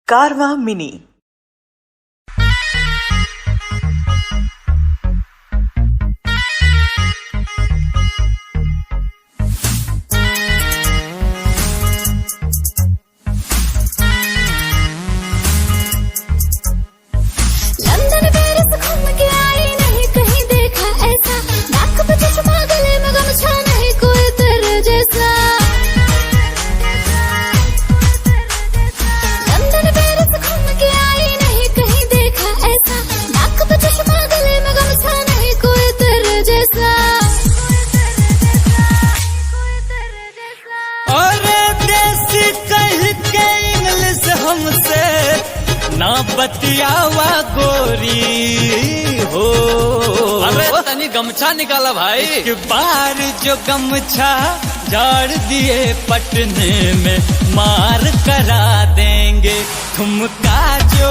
कारवां mini. ना बतियावा गोरी हो, अरे तनी गमछा निकाला भाई। एक बार जो गमछा झाड़ दिए पटने में मार करा देंगे ठुमका जो